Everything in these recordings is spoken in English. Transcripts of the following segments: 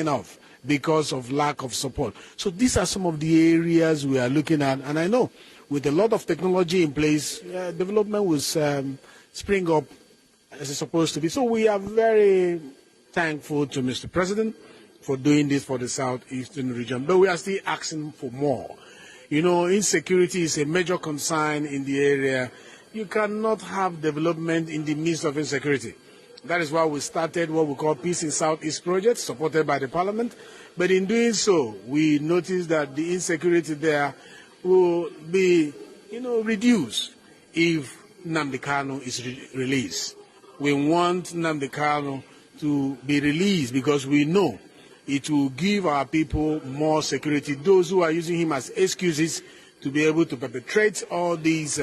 off because of lack of support. So these are some of the areas we are looking at, and I know with a lot of technology in place, development will spring up as it's supposed to be. So we are very thankful to Mr. President for doing this for the southeastern region, but we are still asking for more. You know, insecurity is a major concern in the area. You cannot have development in the midst of insecurity. That is why we started what we call Peace in Southeast project, supported by the Parliament. But in doing so, we noticed that the insecurity there will be, reduced if Nnamdi Kanu is released. We want Nnamdi Kanu to be released because we know it will give our people more security. Those who are using him as excuses to be able to perpetrate all these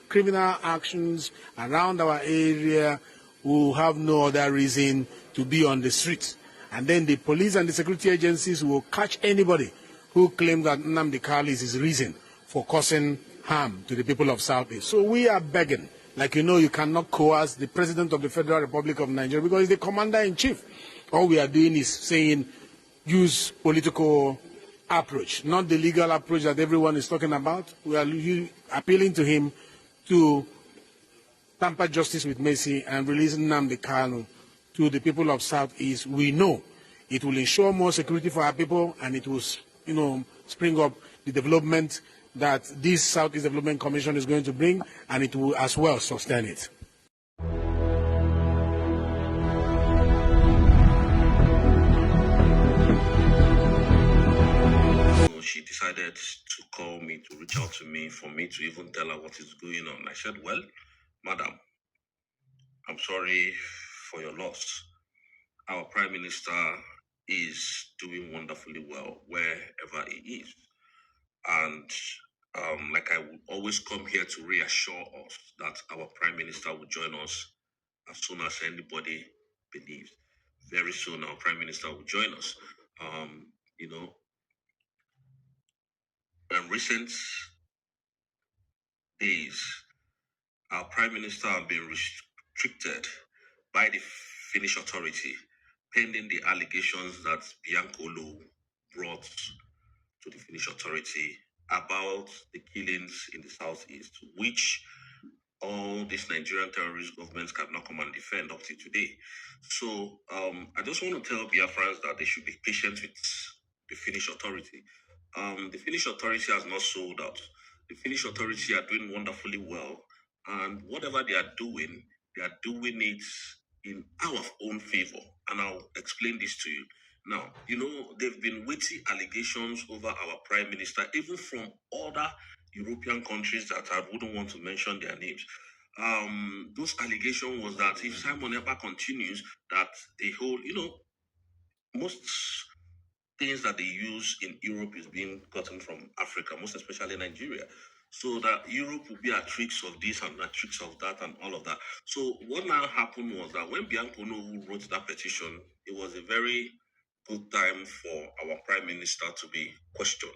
criminal actions around our area will have no other reason to be on the streets. And then the police and the security agencies will catch anybody who claims that Nnamdi Kanu is his reason for causing harm to the people of Southeast. So we are begging. Like you cannot coerce the President of the Federal Republic of Nigeria because he's the Commander-in-Chief. All we are doing is saying, use political approach, not the legal approach that everyone is talking about. We are appealing to him to tamper justice with Mazi and release Nnamdi Kanu to the people of Southeast. We know it will ensure more security for our people, and it will, spring up the development that this Southeast Development Commission is going to bring, and it will as well sustain it. She decided to call me, to reach out to me, for me to even tell her what is going on. I said, well, madam, I'm sorry for your loss. Our Prime Minister is doing wonderfully well wherever he is. And like I would always come here to reassure us that our Prime Minister will join us as soon as anybody believes. Very soon our Prime Minister will join us. In recent days, our Prime Minister has been restricted by the Finnish authority pending the allegations that Biancolo brought to the Finnish authority about the killings in the southeast, which all these Nigerian terrorist governments cannot come and defend up to today. So I just want to tell Biafrans that they should be patient with the Finnish authority. The Finnish authority has not sold out. The Finnish authority are doing wonderfully well, and whatever they are doing it in our own favor. And I'll explain this to you. Now, they've been weighty allegations over our Prime Minister, even from other European countries that I wouldn't want to mention their names. Those allegations was that if Simon Ekpa continues, that the whole, most things that they use in Europe is being gotten from Africa, most especially Nigeria. So that Europe will be a tricks of this and a tricks of that and all of that. So what now happened was that when Biancolo wrote that petition, it was a very good time for our Prime Minister to be questioned.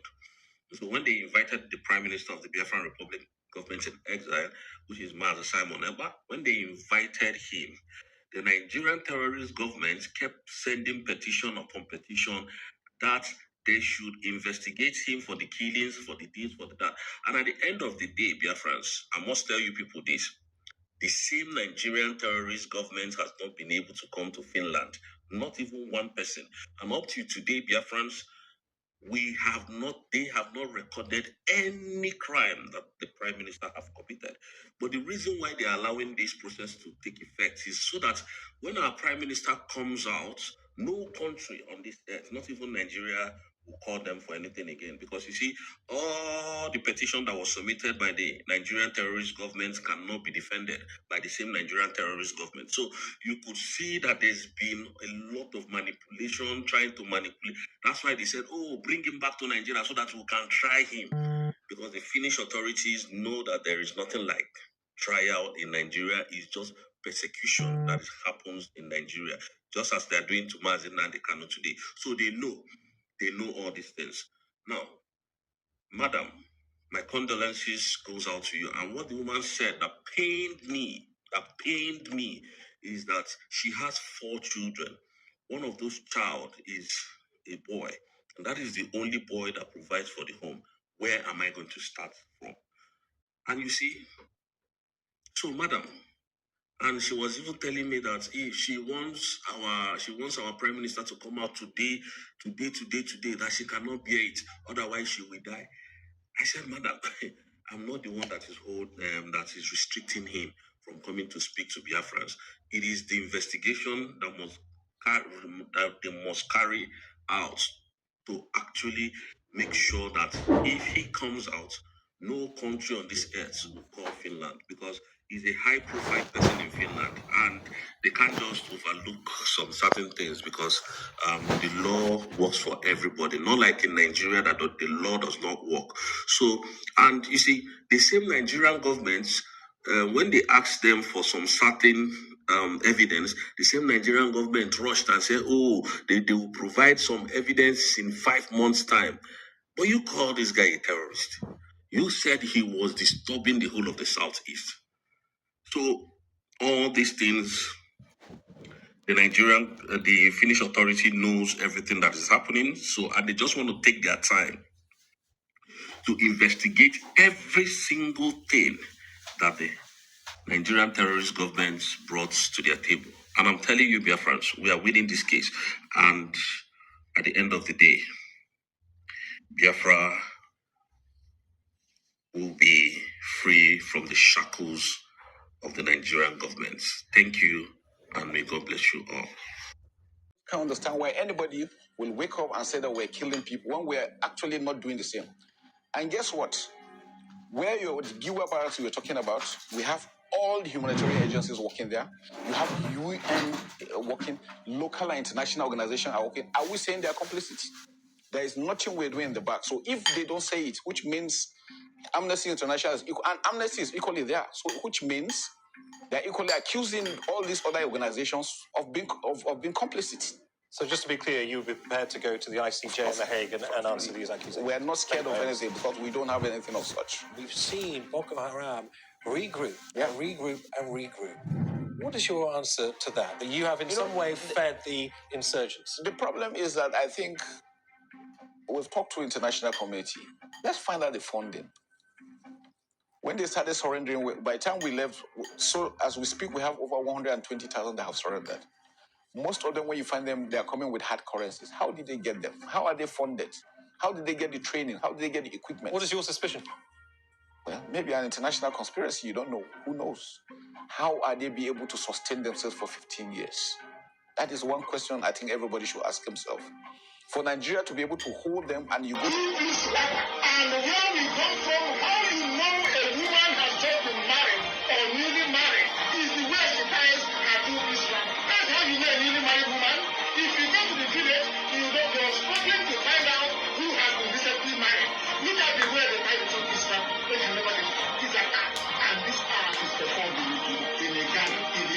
So when they invited the Prime Minister of the Biafran Republic government in exile, which is Mazi Simon Ekpa, when they invited him, the Nigerian terrorist government kept sending petition upon petition that they should investigate him for the killings, for the deeds, for the that. And at the end of the day, Biafrans, I must tell you people this. The same Nigerian terrorist government has not been able to come to Finland. Not even one person. And up to today, Biafrans, they have not recorded any crime that the Prime Minister have committed. But the reason why they are allowing this process to take effect is so that when our Prime Minister comes out, no country on this earth, not even Nigeria, will call them for anything again. Because you see, all the petition that was submitted by the Nigerian terrorist government cannot be defended by the same Nigerian terrorist government. So you could see that there's been a lot of manipulation, trying to manipulate. That's why they said, bring him back to Nigeria so that we can try him. Because the Finnish authorities know that there is nothing like trial in Nigeria. It's just persecution that happens in Nigeria, just as they're doing to Mazi and Kanu today. So they know all these things. Now, madam, my condolences goes out to you. And what the woman said that pained me is that she has 4 children. One of those child is a boy, and that is the only boy that provides for the home. Where am I going to start from? And you see, so madam, and she was even telling me that if she wants our prime minister to come out today, that she cannot bear it, otherwise she will die. I said, madam, I'm not the one that is restricting him from coming to speak to Biafrans. It is the investigation that they must carry out to actually make sure that if he comes out, no country on this earth will call Finland, because he's a high-profile person in Finland, and they can't just overlook some certain things because the law works for everybody. Not like in Nigeria that the law does not work. So, and you see, the same Nigerian governments, when they asked them for some certain evidence, the same Nigerian government rushed and said, oh, they will provide some evidence in 5 months' time. But you call this guy a terrorist. You said he was disturbing the whole of the Southeast. So all these things, the Finnish authority knows everything that is happening. So, and they just want to take their time to investigate every single thing that the Nigerian terrorist governments brought to their table. And I'm telling you, Biafrans, we are winning this case. And at the end of the day, Biafra will be free from the shackles of the Nigerian government. Thank you, and may God bless you all. I can't understand why anybody will wake up and say that we're killing people when we're actually not doing the same. And guess what? Where the Giwa barracks you were talking about, we have all the humanitarian agencies working there. You have UN working, local and international organizations are working. Are we saying they are complicit? There is nothing we're doing in the back. So if they don't say it, which means Amnesty International is equal, and Amnesty is equally there. So which means they're equally accusing all these other organizations of being complicit. So just to be clear, you would be prepared to go to the ICJ in The Hague and answer these accusations? We're not scared of anything because we don't have anything of such. We've seen Boko Haram regroup, regroup. What is your answer to that? That you have in some way fed the insurgents? The problem is that I think we've talked to international community. Let's find out the funding. When they started surrendering, by the time we left, so as we speak, we have over 120,000 that have surrendered. Most of them, when you find them, they are coming with hard currencies. How did they get them? How are they funded? How did they get the training? How did they get the equipment? What is your suspicion? Well, maybe an international conspiracy. You don't know. Who knows? How are they be able to sustain themselves for 15 years? That is one question I think everybody should ask himself. For Nigeria to be able to hold them and you go to... And where we come from, how you know a woman has just been married or newly married is the way she ties her two-piece wrapper. That's how you know a newly married woman. If you go to the village, you're struggling to find out who has been recently married. Look at the way they tie the two-piece wrapper. They can never get it. It's an art. And this art is performed in a Ghana, in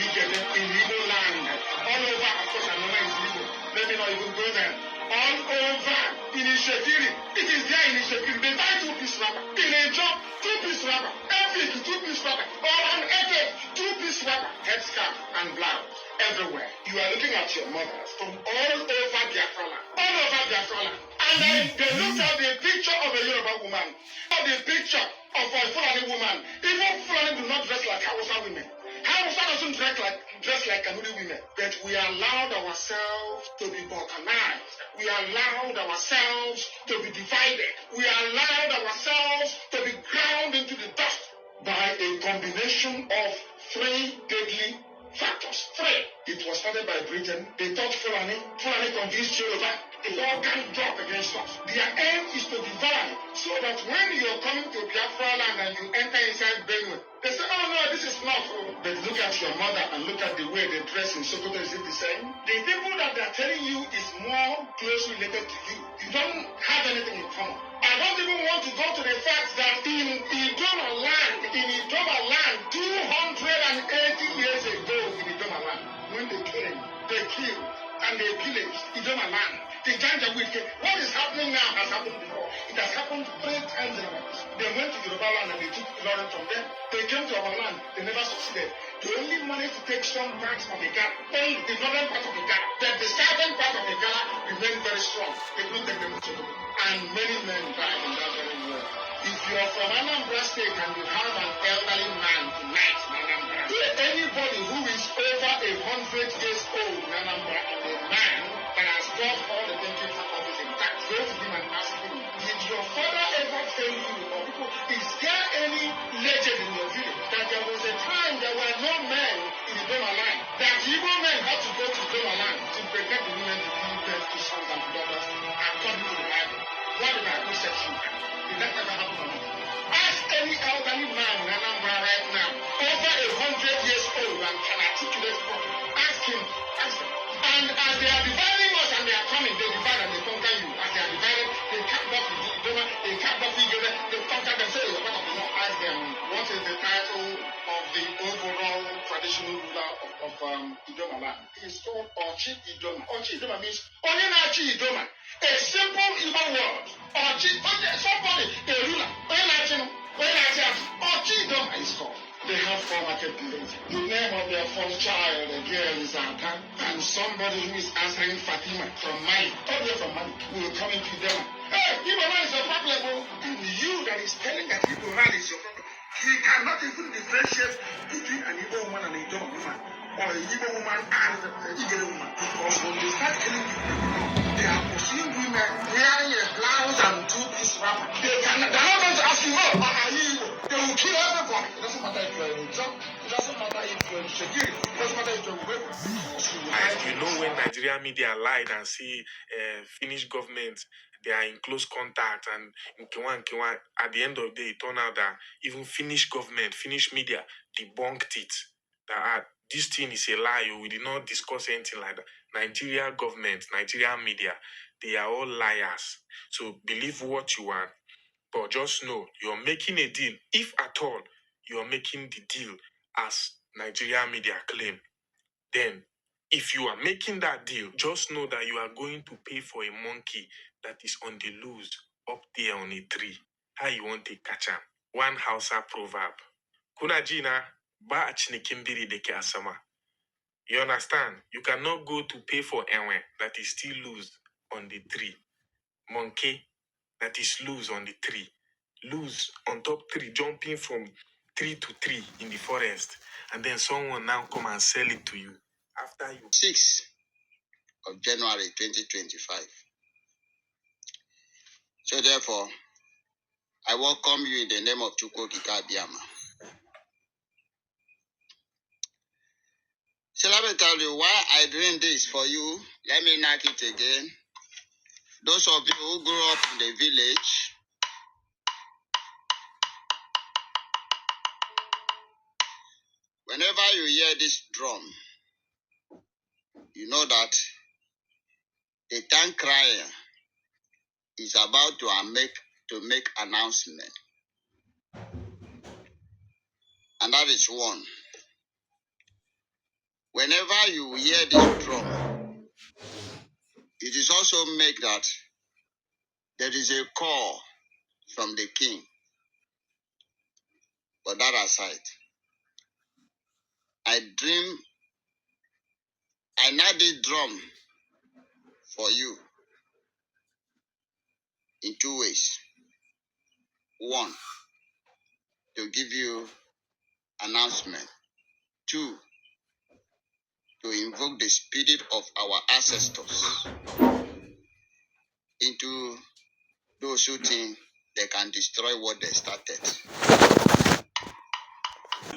Igbo land. All over, of course, I know where it's Igbo. Let me not even go there. All over in Ishekiri. It is there in Ishekiri. They buy two-piece wrapper. In a job, two-piece wrapper. Every two-piece wrapper. Or an edit, two-piece wrapper. Headscarf and blouse. Everywhere. You are looking at your mothers from all over Biafra land. All over Biafra land. And then they looked at the picture of a Yoruba woman. Or the picture of a Fulani woman. Even Fulani do not dress like Hausa women. Hausa doesn't dress like Kanu women. But we allowed ourselves to be balkanized. We allowed ourselves to be divided. We allowed ourselves to be ground into the dust by a combination of three deadly factors. Three. It was started by Britain. They thought Fulani convinced Yoruba. They all can drop against us. Their aim is to divide so that when you're coming to Biafra land and you enter inside Benue, they say, oh no, this is not. But look at your mother and look at the way they dress in Sokoto. Is it the same? The people that they're telling you is more closely related to you. You don't have anything in common. I don't even want to go to the fact that in Idoma land, 280 years ago in Idoma land, when they came, they killed and they pillage Idoma land. The Janjaweed came. What is happening now has happened before. It has happened 3 times in a row. They went to Yoruba land and they took Ilorin from them. They came to our land. They never succeeded. They only managed to take some parts of the Ghana, only the northern part of the Ghana. But the southern part of the Ghana remained very strong. They couldn't take them to Tinubu. And many men died in that very war. If you are from Anambra State and you have an elderly man tonight in Anambra, anybody who is over 100 years old in Anambra and a man that has got all the thinking faculties intact, go to him and ask him, did your father ever tell you, or people, is there any legend in your village that there was a time there were no men in the Doma land, that Igbo men had to go to Doma land to protect the women to give birth to sons and daughters according to the Bible? What did I say to you? Did that ever happen to you? Ask any elderly man in Anambra right now, over 100 years old and can articulate properly. Ask him, ask them. And as they are dividing us and they are coming, they divide and they conquer you. As they are divided, they cap off the Idoma, they cap off the Igbo, they conquer them. Say, you're part of the North. Ask them, what is the title of the overall traditional ruler of Idoma land? It's called Ochi Idoma. Ochi Idoma means Onyenachi Idoma. A simple Igbo word. Ochi, somebody, a ruler. Ochi Idoma is called. They have 4 market buildings. The name of their first child, the girl, is Ata, and somebody who is answering Fatima from Mali, all the way from Mali, will come into them. Hey, Igbo man is your problem, and you that is telling that Igbo man is your problem, he cannot even differentiate between an Igbo woman and a Idoma woman, or a Igbo woman and a Igbo woman. Because when they start killing people, they are pursuing women wearing a blouse and 2-piece wrapper. They're not going to ask you, oh, are you Igbo? They will kill everybody. It doesn't matter if you're in job. It doesn't matter if you're in security. It doesn't matter if you're a weapon. You know, when Nigerian media lied and say Finnish government, they are in close contact, and in Kiwan, at the end of the day, it turned out that even Finnish government, Finnish media debunked it. That this thing is a lie. We did not discuss anything like that. Nigeria government, Nigerian media, they are all liars. So believe what you want, but just know you're making a deal. If at all you're making the deal as Nigerian media claim, then if you are making that deal, just know that you are going to pay for a monkey that is on the loose up there on a tree. How you want to catch him? One Hausa proverb. Kuna jina ba achinikimbiri deke asama. You understand? You cannot go to pay for enwe that is still loose on the tree. Monkey that is loose on the tree. Loose on top tree, jumping from tree to tree in the forest. And then someone now come and sell it to you. After you 6th of January 2025. So therefore, I welcome you in the name of Chukwu Kikabiama. So let me tell you why I doing this for you. Let me knock it again. Those of you who grew up in the village, whenever you hear this drum, you know that the tank crier is about to make announcement. And that is one. Whenever you hear this drum, it is also make that there is a call from the king. But that aside, I now this drum for you in 2 ways. One, to give you announcement. 2, to invoke the spirit of our ancestors into those who think they can destroy what they started.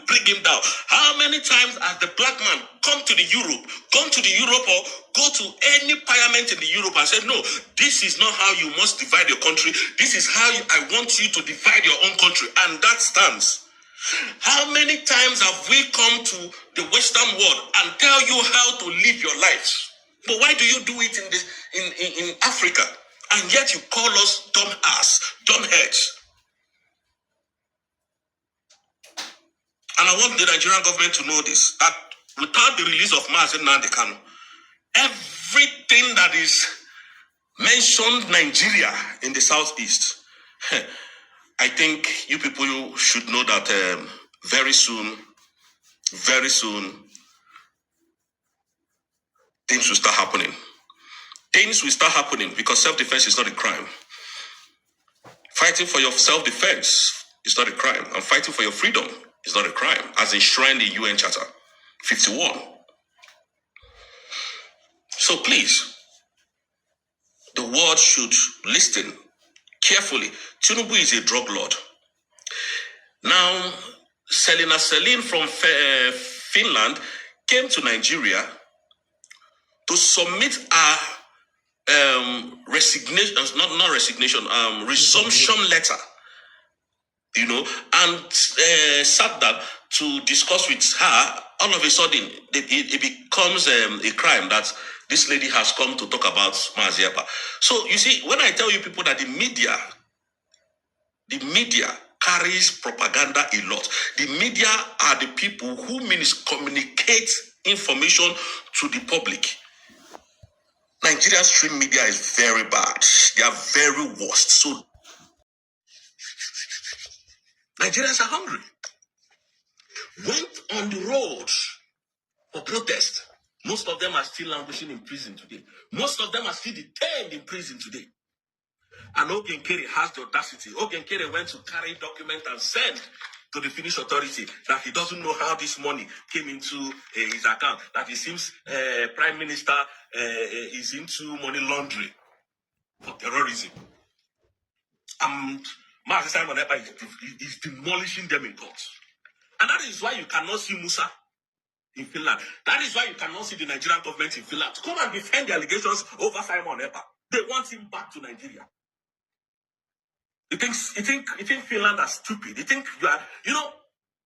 Bring him down. How many times has the black man gone to Europe or go to any parliament in the Europe and said, no, this is not how you must divide your country. This is how I want you to divide your own country. And that stands. How many times have we come to the Western world and tell you how to live your lives? But why do you do it in Africa? And yet you call us dumb ass, dumb heads. And I want the Nigerian government to know this, that without the release of Mazi and Kanu, everything that is mentioned Nigeria in the southeast. I think you people should know that very soon, things will start happening. Things will start happening because self-defense is not a crime. Fighting for your self-defense is not a crime. And fighting for your freedom is not a crime, as enshrined in UN Charter 51. So please, the world should listen carefully. Tinubu is a drug lord. Now, Selina Celine from Finland came to Nigeria to submit a resumption letter, and sat down to discuss with her. All of a sudden, it becomes a crime that this lady has come to talk about Mazi. So you see, when I tell you people that the media carries propaganda a lot. The media are the people who communicate information to the public. Nigerian stream media is very bad. They are very worst. So Nigerians are hungry. Went on the road for protest. Most of them are still languishing in prison today. Most of them are still detained in prison today. And Ogenkere has the audacity. Ogenkere went to carry document and send to the Finnish authority that he doesn't know how this money came into his account. That it seems Prime Minister is into money laundering for terrorism. And Mazi Simon Ekpa is demolishing them in court. And that is why you cannot see Musa in Finland. That is why you cannot see the Nigerian government in Finland to come and defend the allegations over Simon Ekpa. They want him back to Nigeria. You think Finland are stupid? You think you are,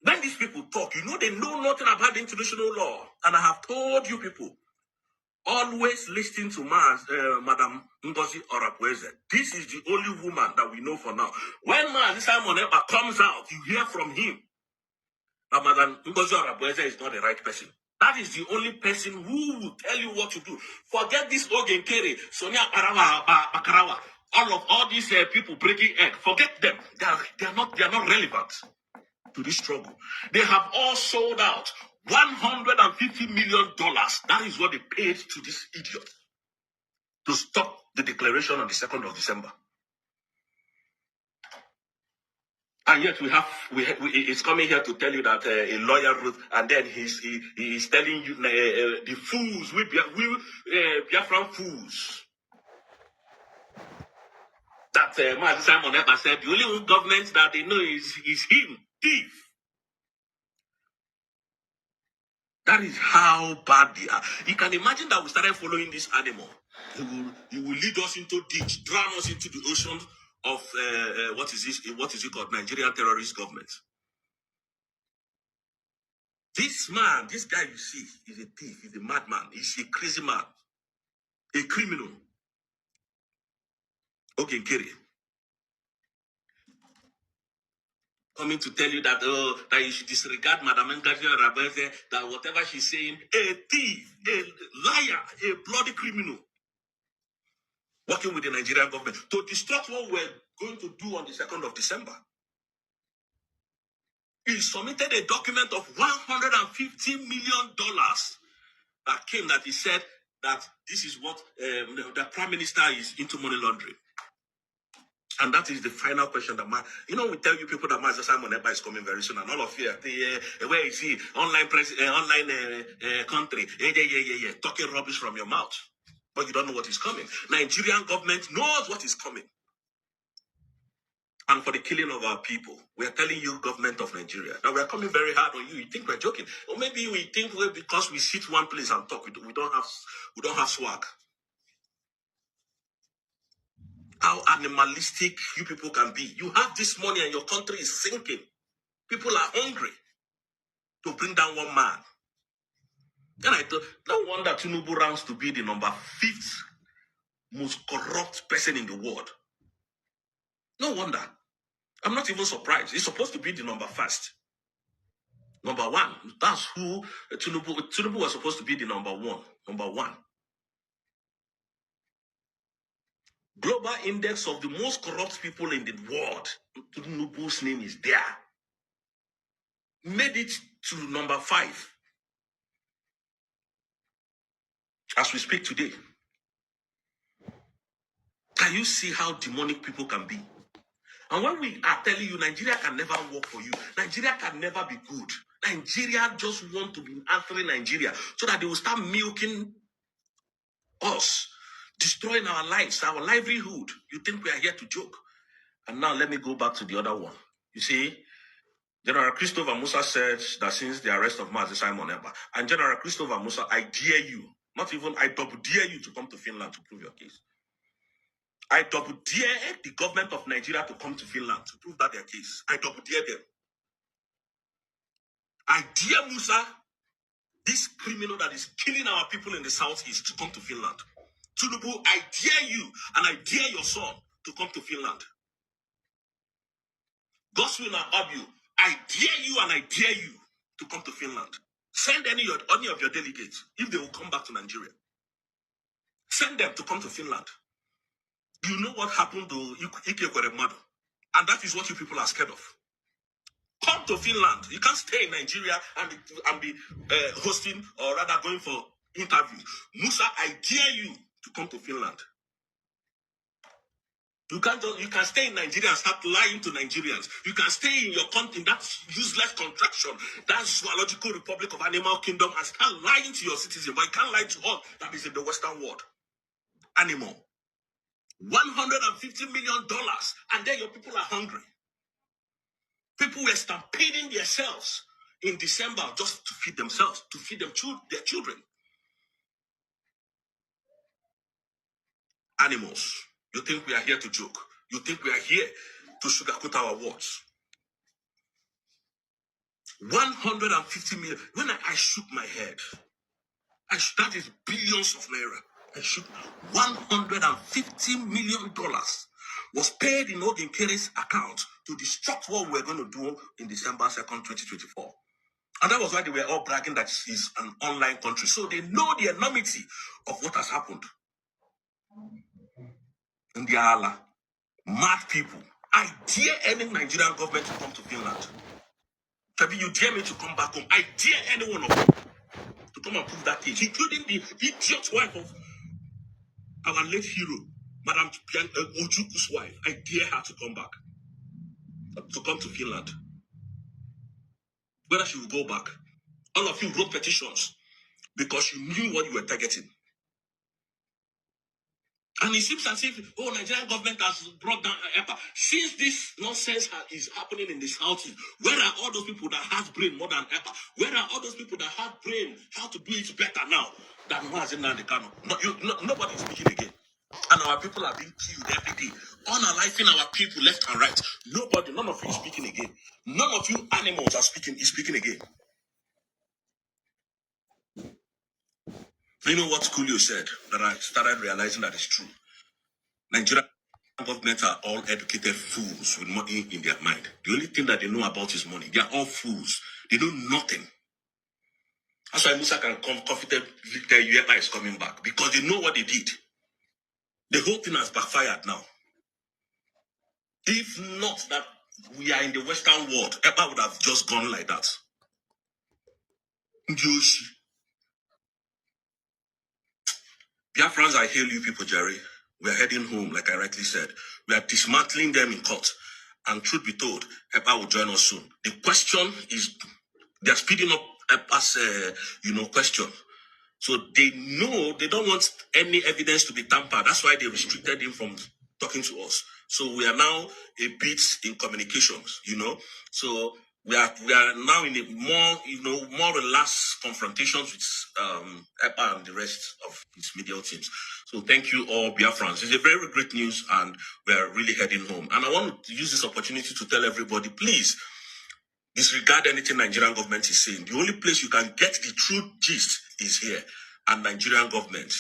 when these people talk, they know nothing about the international law. And I have told you people, always listen to Madam Ngozi Orakweze. This is the only woman that we know for now. When Simon Ekpa comes out, you hear from him that Madam Ngozi Orakweze is not the right person. That is the only person who will tell you what to do. Forget this Ogenkere, Sonia Bakarawa, all these people breaking egg. Forget them. They are not relevant to this struggle. They have all sold out $150 million. That is what they paid to this idiot to stop the declaration on the 2nd of December. And yet he's coming here to tell you that a lawyer wrote, and then he's telling you the fools, we Biafran fools. That Mazi Simon Ekpa said the only government that they know is him, thief. That is how bad they are. You can imagine that we started following this animal. He will lead us into ditch, drown us into the ocean of what is it called? Nigerian terrorist government. This guy you see, is a thief, he's a madman, he's a crazy man, a criminal. Ogenkere. Coming to tell you that you should disregard Madam Ngozi Orakweze, that whatever she's saying, a thief, a liar, a bloody criminal, working with the Nigerian government to distract what we're going to do on the 2nd of December. He submitted a document of $150 million that came, that he said that this is what the Prime Minister is into money laundering. And that is the final question that we tell you people that Mazi Simon Ekpa is coming very soon, and all of you, where is he? Online country, talking rubbish from your mouth, but you don't know what is coming. Nigerian government knows what is coming, and for the killing of our people, we are telling you, government of Nigeria, that we are coming very hard on you. You think we're joking, or maybe we think because we sit one place and talk, we don't have swag. How animalistic you people can be. You have this money and your country is sinking. People are hungry to bring down one man. And I thought, no wonder Tinubu ranks to be the number 5th most corrupt person in the world. No wonder. I'm not even surprised. He's supposed to be the number 1st. Number 1. That's who Tinubu was supposed to be, the number 1. Number 1. Global index of the most corrupt people in the world. Tinubu's name is there. Made it to number 5 as we speak today. Can you see how demonic people can be? And when we are telling you Nigeria can never work for you, Nigeria can never be good. Nigeria just want to be answering Nigeria so that they will start milking us, destroying our lives, our livelihood. You think we are here to joke? And now let me go back to the other one. You see, General Christopher Musa said that since the arrest of Mazi Simon Emba, and General Christopher Musa, I dare you, not even I double dare you to come to Finland to prove your case. I double dare the government of Nigeria to come to Finland to prove that their case. I double dare them. I dare Musa, this criminal that is killing our people in the southeast, to come to Finland. Tinubu, I dare you and I dare your son to come to Finland. Goswin and Abu, I dare you and I dare you to come to Finland. Send any of your delegates if they will come back to Nigeria. Send them to come to Finland. You know what happened to Ike Kweremadu, and that is what you people are scared of. Come to Finland. You can't stay in Nigeria and be hosting or rather going for interviews. Musa, I dare you to come to Finland. You can stay in Nigeria and start lying to Nigerians. You can stay in your country, that useless contraction, that zoological republic of animal kingdom, and start lying to your citizens. But you can't lie to all that is in the Western world anymore. $150 million, and then your people are hungry. People were stampeding themselves in December just to feed themselves, to feed their children. Animals. You think we are here to joke? You think we are here to sugarcoat our words? 150 million. When I shook my head, that is billions of naira. I shook $150 million was paid in Ogenkere's account to disrupt what we were going to do in December 2nd, 2024. And that was why they were all bragging that it's an online country. So they know the enormity of what has happened. And they are mad people. I dare any Nigerian government to come to Finland. Maybe you dare me to come back home. I dare any one of you to come and prove that case, including the idiot wife of our late hero, Madam Ojuku's wife. I dare her to come back, to come to Finland. Whether she will go back. All of you wrote petitions because you knew what you were targeting. And it seems as if, Nigerian government has brought down EPA. Since this nonsense is happening in the Southeast, where are all those people that have brain more than EPA? Where are all those people that have brain how to do it better now than Mazi Nnamdi Kanu? Nobody is speaking again. And our people are being killed every day. Unaliving our people left and right. None of you is speaking again. None of you animals is speaking again. You know what Coolio said that I started realizing that is true. Nigerian government are all educated fools with money in their mind. The only thing that they know about is money. They are all fools. They know nothing. That's why Musa can confidently tell you EPA is coming back, because they know what they did. The whole thing has backfired now. If not that we are in the Western world, EPA would have just gone like that. Biafrans, I hail you people, Jerry. We are heading home, like I rightly said. We are dismantling them in court. And truth be told, EPA will join us soon. The question is, they are speeding up EPA's, question. So they know they don't want any evidence to be tampered. That's why they restricted him from talking to us. So we are now a bit in communications, So we are now in a more relaxed confrontations with EPA and the rest of its media teams. So thank you all, Biafrans. It's a very great news, and we are really heading home. And I want to use this opportunity to tell everybody, please disregard anything Nigerian government is saying. The only place you can get the true gist is here, and Nigerian government.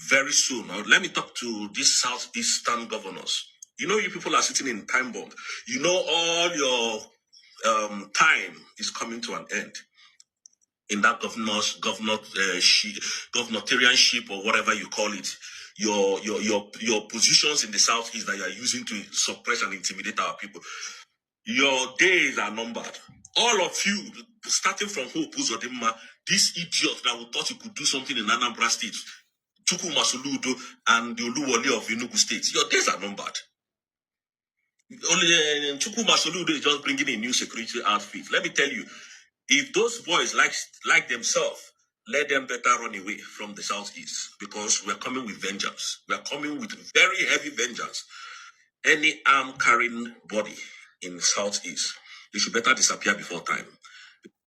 Very soon, now let me talk to these southeastern governors. You people are sitting in time bomb. All your time is coming to an end in that gubernatorianship or whatever you call it. your positions in the southeast that you are using to suppress and intimidate our people. Your days are numbered. All of you, starting from Hope Uzodinma, this idiot that we thought you could do something in Anambra State, Chukwu Masoludo, and the Oluwole of Enugu State, your days are numbered. Only Chukwu Masoludo is just bringing a new security outfit. Let me tell you, if those boys like themselves, let them better run away from the southeast, because we're coming with vengeance. We're coming with very heavy vengeance. Any arm carrying body in southeast, they should better disappear before time.